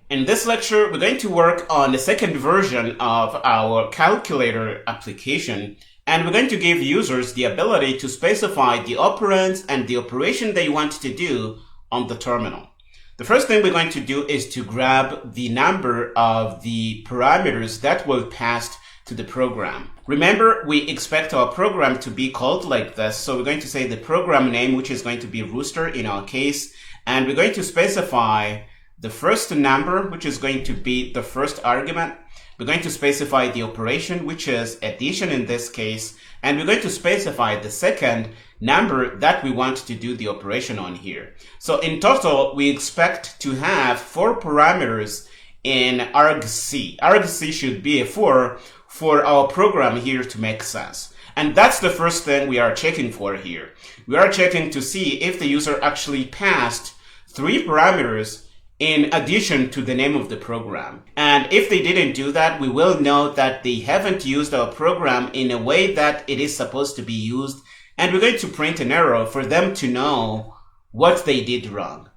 In this lecture, we're going to work on the second version of our calculator application, and we're going to give users the ability to specify the operands and the operation they want to do on the terminal. The first thing we're going to do is to grab the number of the parameters that will pass to the program. Remember, we expect our program to be called like this, so we're going to say the program name, which is going to be rooster in our case, and we're going to specify the first number, which is going to be the first argument. We're going to specify the operation, which is addition in this case, and we're going to specify the second number that we want to do the operation on here. So in total, we expect to have 4 parameters in argc. Argc should be a 4 for our program here to make sense. And that's the first thing we are checking for here. We are checking to see if the user actually passed 3 parameters in addition to the name of the program. And if they didn't do that, we will know that they haven't used our program in a way that it is supposed to be used, and we're going to print an error for them to know what they did wrong.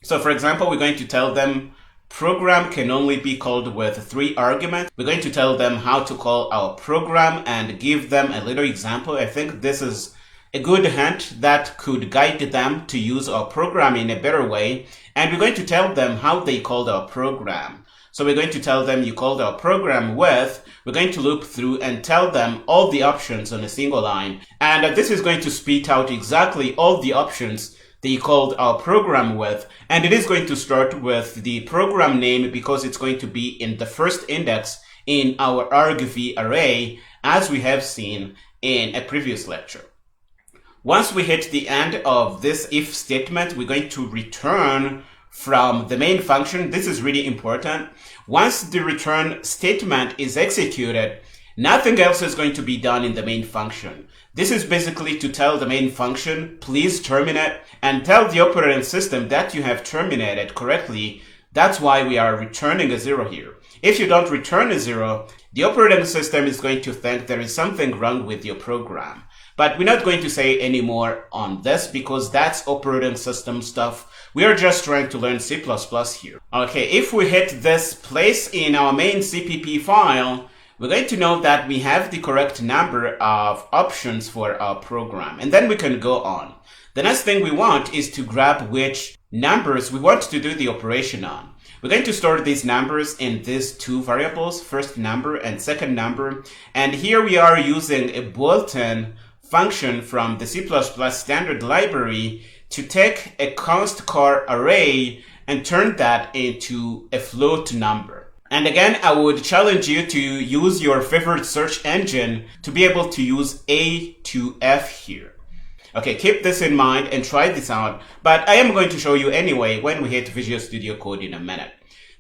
So for example, we're going to tell them program can only be called with 3 arguments. We're going to tell them how to call our program and give them a little example. I think this is a good hint that could guide them to use our program in a better way. And we're going to tell them how they called our program. So we're going to tell them you called our program with, we're going to loop through and tell them all the options on a single line. And this is going to spit out exactly all the options they called our program with. And it is going to start with the program name because it's going to be in the first index in our argv array, as we have seen in a previous lecture. Once we hit the end of this if statement, we're going to return from the main function. This is really important. Once the return statement is executed, nothing else is going to be done in the main function. This is basically to tell the main function, please terminate, and tell the operating system that you have terminated correctly. That's why we are returning a 0 here. If you don't return a 0, the operating system is going to think there is something wrong with your program. But we're not going to say any more on this because that's operating system stuff. We are just trying to learn C++ here. Okay, if we hit this place in our main CPP file, we're going to know that we have the correct number of options for our program. And then we can go on. The next thing we want is to grab which numbers we want to do the operation on. We're going to store these numbers in these 2 variables, first number and second number. And here we are using a built-in function from the C++ standard library to take a const char array and turn that into a float number. And again, I would challenge you to use your favorite search engine to be able to use A to F here. Okay, keep this in mind and try this out, but I am going to show you anyway when we hit Visual Studio Code in a minute.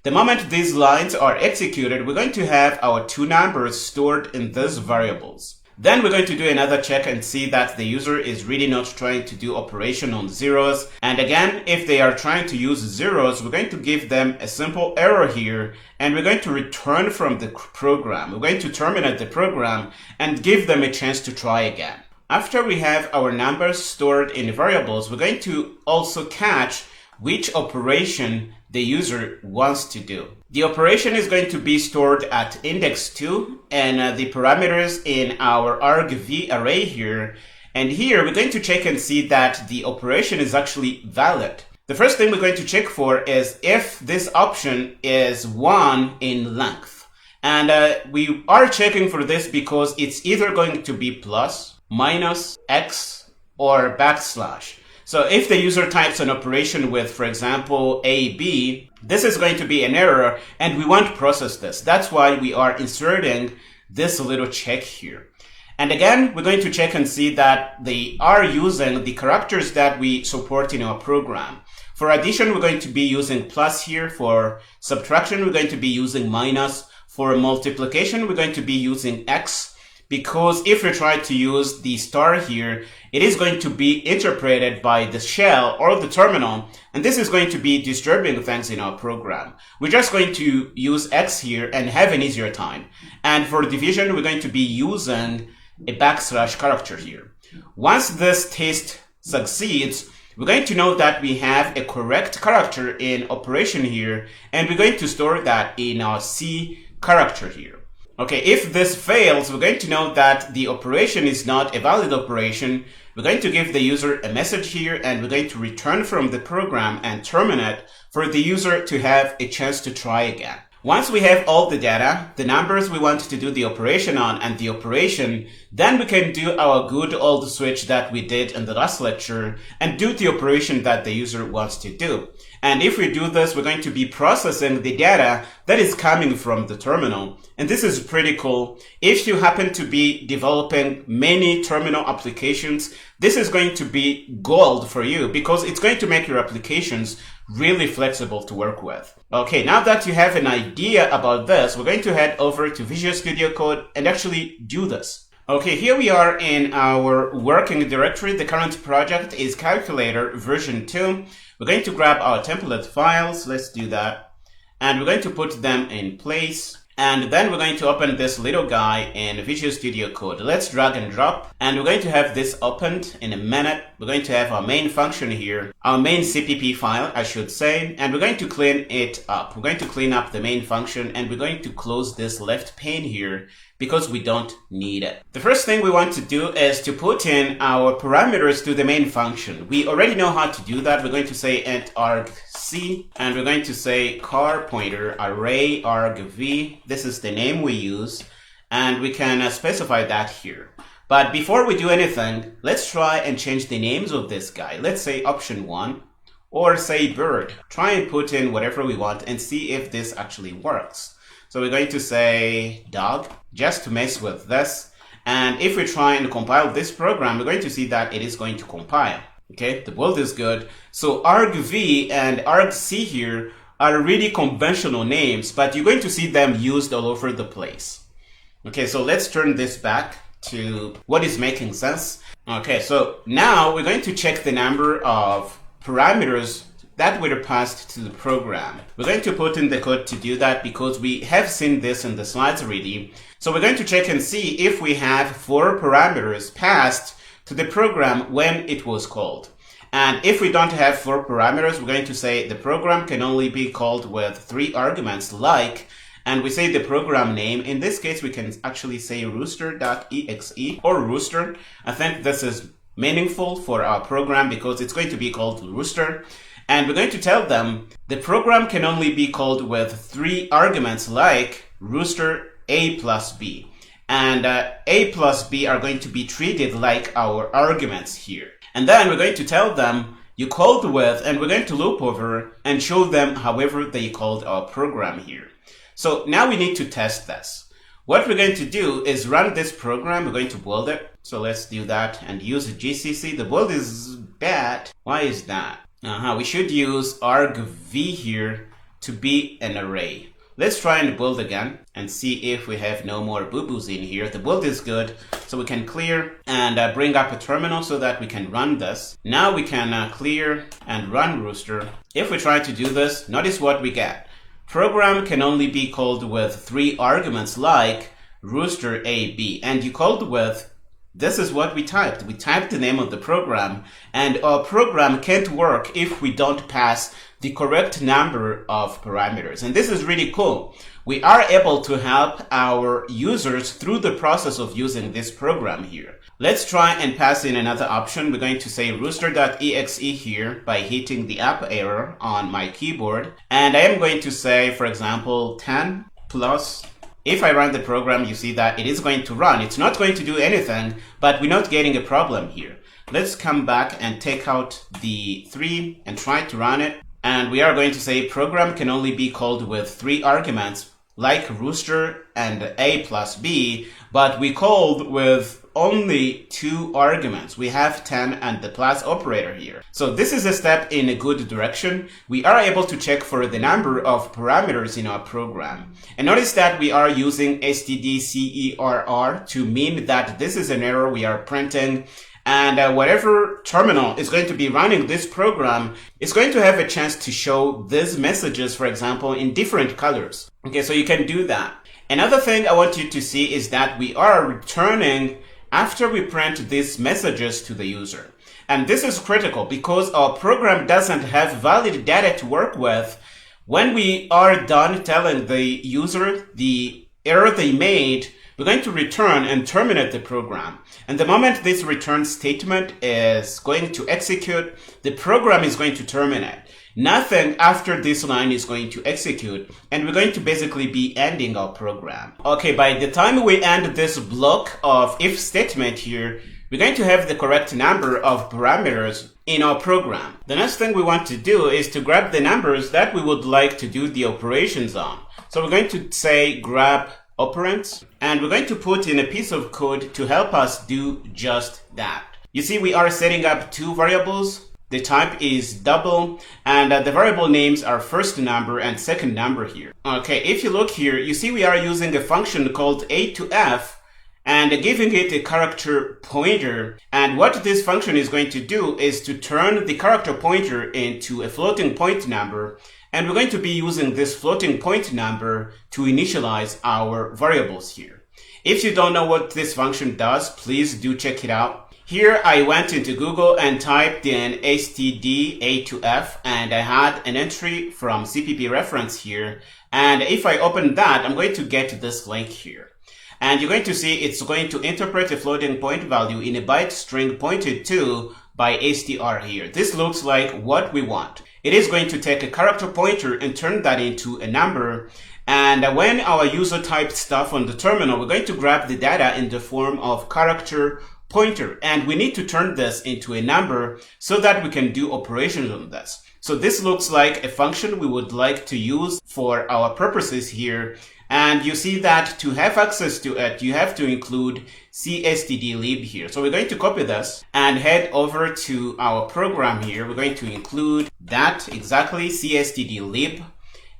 The moment these lines are executed, we're going to have our 2 numbers stored in these variables. Then we're going to do another check and see that the user is really not trying to do operation on zeros. And again, if they are trying to use zeros, we're going to give them a simple error here, and we're going to return from the program. We're going to terminate the program and give them a chance to try again. After we have our numbers stored in variables, we're going to also catch which operation the user wants to do. The operation is going to be stored at index 2 and the parameters in our argv array here. And here we're going to check and see that the operation is actually valid. The first thing we're going to check for is if this option is 1 in length. And we are checking for this because it's either going to be plus, minus, x, or backslash. So if the user types an operation with, for example, AB, this is going to be an error and we want to process this. That's why we are inserting this little check here. And again, we're going to check and see that they are using the characters that we support in our program. For addition, we're going to be using plus here. For subtraction, we're going to be using minus. For multiplication, we're going to be using x. Because if we try to use the star here, it is going to be interpreted by the shell or the terminal, and this is going to be disturbing things in our program. We're just going to use x here and have an easier time. And for division, we're going to be using a backslash character here. Once this test succeeds, we're going to know that we have a correct character in operation here, and we're going to store that in our C character here. Okay, if this fails, we're going to know that the operation is not a valid operation. We're going to give the user a message here, and we're going to return from the program and terminate for the user to have a chance to try again. Once we have all the data, the numbers we want to do the operation on and the operation, then we can do our good old switch that we did in the last lecture and do the operation that the user wants to do. And if we do this, we're going to be processing the data that is coming from the terminal. And this is pretty cool. If you happen to be developing many terminal applications, this is going to be gold for you because it's going to make your applications really flexible to work with. Okay, now that you have an idea about this, we're going to head over to Visual Studio Code and actually do this. Okay, here we are in our working directory. The current project is Calculator version 2. We're going to grab our template files. Let's do that. And we're going to put them in place. And then we're going to open this little guy in Visual Studio Code. Let's drag and drop. And we're going to have this opened in a minute. We're going to have our main function here, our main CPP file, I should say. And we're going to clean it up. We're going to clean up the main function, and we're going to close this left pane here because we don't need it. The first thing we want to do is to put in our parameters to the main function. We already know how to do that. We're going to say int argc, and we're going to say car pointer array argv. This is the name we use, and we can specify that here. But before we do anything, let's try and change the names of this guy. Let's say option 1, or say bird. Try and put in whatever we want and see if this actually works. So we're going to say dog, just to mess with this. And if we try and compile this program, we're going to see that it is going to compile. Okay, the build is good. So argv and argc here are really conventional names, but you're going to see them used all over the place. Okay, so let's turn this back to what is making sense. Okay, so now we're going to check the number of parameters that were passed to the program. We're going to put in the code to do that because we have seen this in the slides already. So we're going to check and see if we have 4 parameters passed to the program when it was called. And if we don't have 4 parameters, we're going to say the program can only be called with 3 arguments like, and we say the program name. In this case, we can actually say rooster.exe or rooster. I think this is meaningful for our program because it's going to be called rooster. And we're going to tell them the program can only be called with 3 arguments like rooster a plus b. And a plus b are going to be treated like our arguments here. And then we're going to tell them you called with, and we're going to loop over and show them however they called our program here. So now we need to test this. What we're going to do is run this program. We're going to build it. So let's do that and use GCC. The build is bad. Why is that? We should use argv here to be an array. Let's try and build again and see if we have no more boo-boos in here. The build is good, so we can clear and bring up a terminal so that we can run this. Now we can clear and run rooster. If we try to do this, notice what we get. Program can only be called with 3 arguments like rooster AB, and you called with, this is what we typed. We typed the name of the program, and our program can't work if we don't pass the correct number of parameters. And this is really cool. We are able to help our users through the process of using this program here. Let's try and pass in another option. We're going to say rooster.exe here by hitting the up arrow on my keyboard. And I am going to say, for example, 10 plus. If I run the program, you see that it is going to run. It's not going to do anything, but we're not getting a problem here. Let's come back and take out the 3 and try to run it. And we are going to say program can only be called with 3 arguments like rooster and a plus b, but we called with only 2 arguments. We have 10 and the plus operator here. So this is a step in a good direction. We are able to check for the number of parameters in our program. And notice that we are using stdcerr to mean that this is an error we are printing. And whatever terminal is going to be running this program is going to have a chance to show these messages, for example, in different colors. Okay, so you can do that. Another thing I want you to see is that we are returning after we print these messages to the user. And this is critical because our program doesn't have valid data to work with. When we are done telling the user the error they made, we're going to return and terminate the program. And the moment this return statement is going to execute, the program is going to terminate. Nothing after this line is going to execute, and we're going to basically be ending our program. Okay, by the time we end this block of if statement here, we're going to have the correct number of parameters in our program. The next thing we want to do is to grab the numbers that we would like to do the operations on. So we're going to say grab operands, and we're going to put in a piece of code to help us do just that. You see, we are setting up two variables. The type is double, and the variable names are first number and second number here. Okay, if you look here, you see we are using a function called a to f, and giving it a character pointer. And what this function is going to do is to turn the character pointer into a floating point number. And we're going to be using this floating point number to initialize our variables here. If you don't know what this function does, please do check it out. Here I went into Google and typed in std a to f, and I had an entry from CPP reference here. And if I open that, I'm going to get this link here. And you're going to see it's going to interpret a floating point value in a byte string pointed to by str here. This looks like what we want. It is going to take a character pointer and turn that into a number. And when our user types stuff on the terminal, we're going to grab the data in the form of character pointer. And we need to turn this into a number so that we can do operations on this. So this looks like a function we would like to use for our purposes here. And you see that to have access to it, you have to include cstdlib here. So we're going to copy this and head over to our program here. We're going to include that exactly, cstdlib.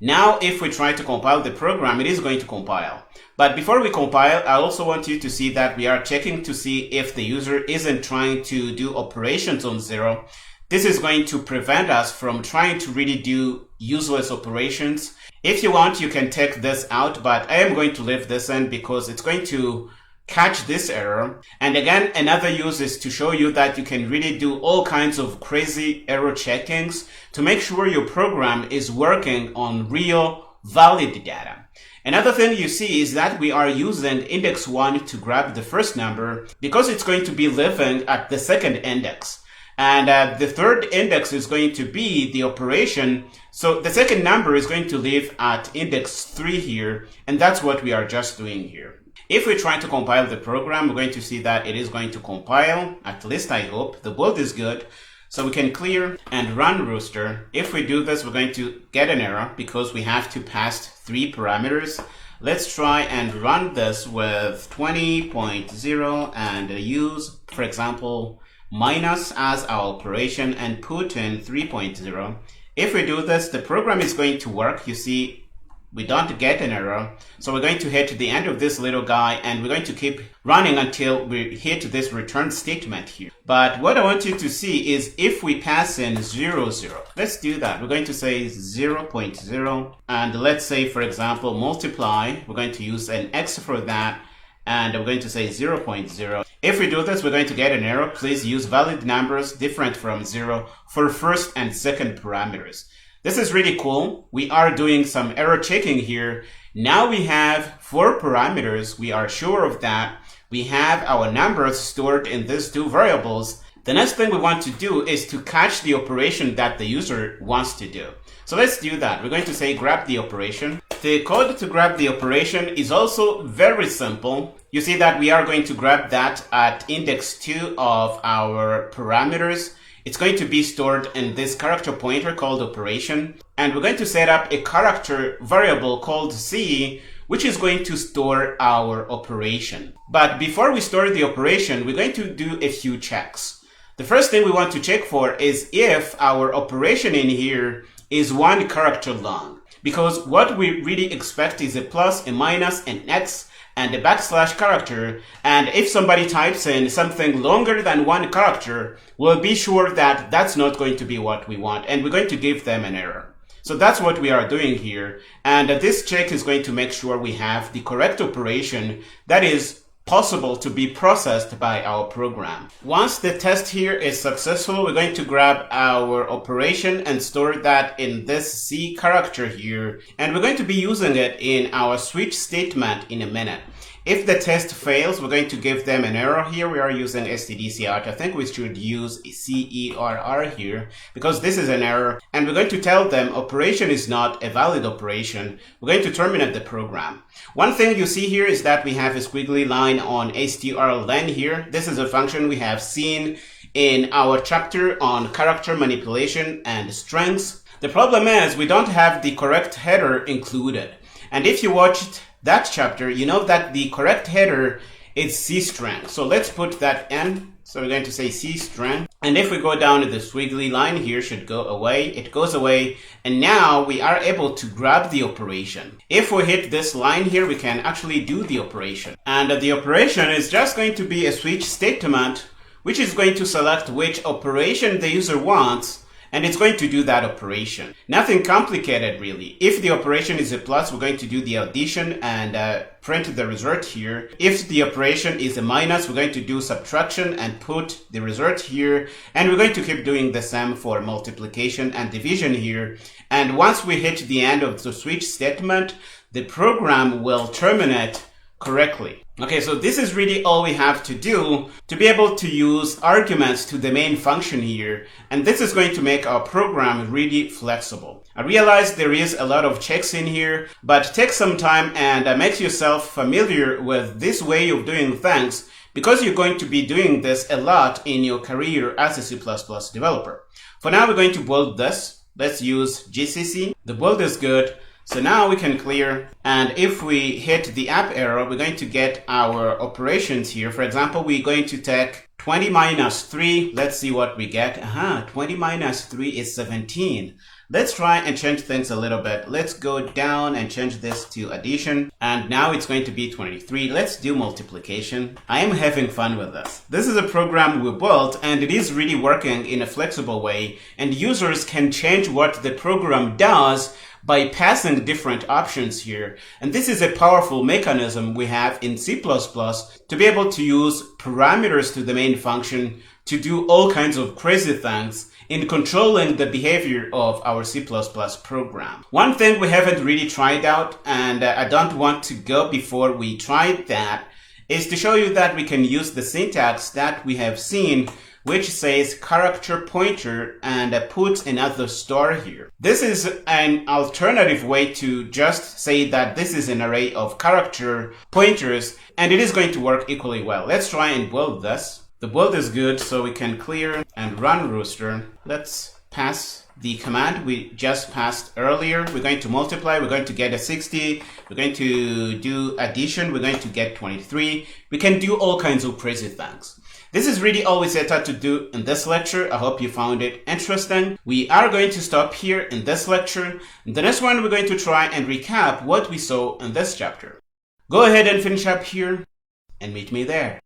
Now, if we try to compile the program, it is going to compile. But before we compile, I also want you to see that we are checking to see if the user isn't trying to do operations on 0. This is going to prevent us from trying to really do useless operations. If you want, you can take this out, but I am going to leave this in because it's going to catch this error. And again, another use is to show you that you can really do all kinds of crazy error checkings to make sure your program is working on real valid data. Another thing you see is that we are using index 1 to grab the first number because it's going to be living at the second index. And the third index is going to be the operation. So the second number is going to live at index 3 here. And that's what we are just doing here. If we try to compile the program, we're going to see that it is going to compile. At least I hope. The build is good. So we can clear and run Rooster. If we do this, we're going to get an error because we have to pass 3 parameters. Let's try and run this with 20.0 and use, for example, minus as our operation and put in 3.0. If we do this, the program is going to work. You see, we don't get an error. So we're going to hit the end of this little guy and we're going to keep running until we hit this return statement here. But what I want you to see is if we pass in 0, 0. Let's do that. We're going to say 0.0 and let's say, for example, multiply. We're going to use an X for that. And we're going to say 0.0. If we do this, we're going to get an error. Please use valid numbers different from 0 for first and second parameters. This is really cool. We are doing some error checking here. Now we have 4 parameters. We are sure of that. We have our numbers stored in these 2 variables. The next thing we want to do is to catch the operation that the user wants to do. So let's do that. We're going to say grab the operation. The code to grab the operation is also very simple. You see that we are going to grab that at index 2 of our parameters. It's going to be stored in this character pointer called operation. And we're going to set up a character variable called c, which is going to store our operation. But before we store the operation, we're going to do a few checks. The first thing we want to check for is if our operation in here is 1 character long. Because what we really expect is a plus, a minus, an X, and a backslash character. And if somebody types in something longer than 1 character, we'll be sure that that's not going to be what we want. And we're going to give them an error. So that's what we are doing here. And this check is going to make sure we have the correct operation that is possible to be processed by our program. Once the test here is successful, we're going to grab our operation and store that in this C character here, and we're going to be using it in our switch statement in a minute. If the test fails, we're going to give them an error here. We are using stdcout. I think we should use CERR here because this is an error. And we're going to tell them operation is not a valid operation. We're going to terminate the program. One thing you see here is that we have a squiggly line on strlen here. This is a function we have seen in our chapter on character manipulation and strings. The problem is we don't have the correct header included. And if you watched that chapter, you know that the correct header is C-string. So let's put that in. So we're going to say C-string. And if we go down to the squiggly line here, should go away. It goes away. And now we are able to grab the operation. If we hit this line here, we can actually do the operation. And the operation is just going to be a switch statement, which is going to select which operation the user wants. And it's going to do that operation. Nothing complicated, really. If the operation is a plus, we're going to do the addition and print the result here. If the operation is a minus, we're going to do subtraction and put the result here. And we're going to keep doing the same for multiplication and division here. And once we hit the end of the switch statement, the program will terminate correctly. Okay, so this is really all we have to do to be able to use arguments to the main function here. And this is going to make our program really flexible. I realize there is a lot of checks in here, but take some time and make yourself familiar with this way of doing things because you're going to be doing this a lot in your career as a C++ developer. For now, we're going to build this. Let's use GCC. The build is good. So now we can clear, and if we hit the app arrow, we're going to get our operations here. For example, we're going to take 20 minus 3. Let's see what we get. 20 minus 3 is 17. Let's try and change things a little bit. Let's go down and change this to addition. And now it's going to be 23. Let's do multiplication. I am having fun with this. This is a program we built and it is really working in a flexible way. And users can change what the program does by passing different options here. And this is a powerful mechanism we have in C++ to be able to use parameters to the main function to do all kinds of crazy things in controlling the behavior of our C++ program. One thing we haven't really tried out, and I don't want to go before we tried that, is to show you that we can use the syntax that we have seen, which says character pointer and puts another star here. This is an alternative way to just say that this is an array of character pointers, and it is going to work equally well. Let's try and build this. The build is good, so we can clear and run Rooster. Let's pass the command we just passed earlier. We're going to multiply, we're going to get a 60, we're going to do addition, we're going to get 23. We can do all kinds of crazy things. This is really all we set out to do in this lecture. I hope you found it interesting. We are going to stop here in this lecture. In the next one, we're going to try and recap what we saw in this chapter. Go ahead and finish up here and meet me there.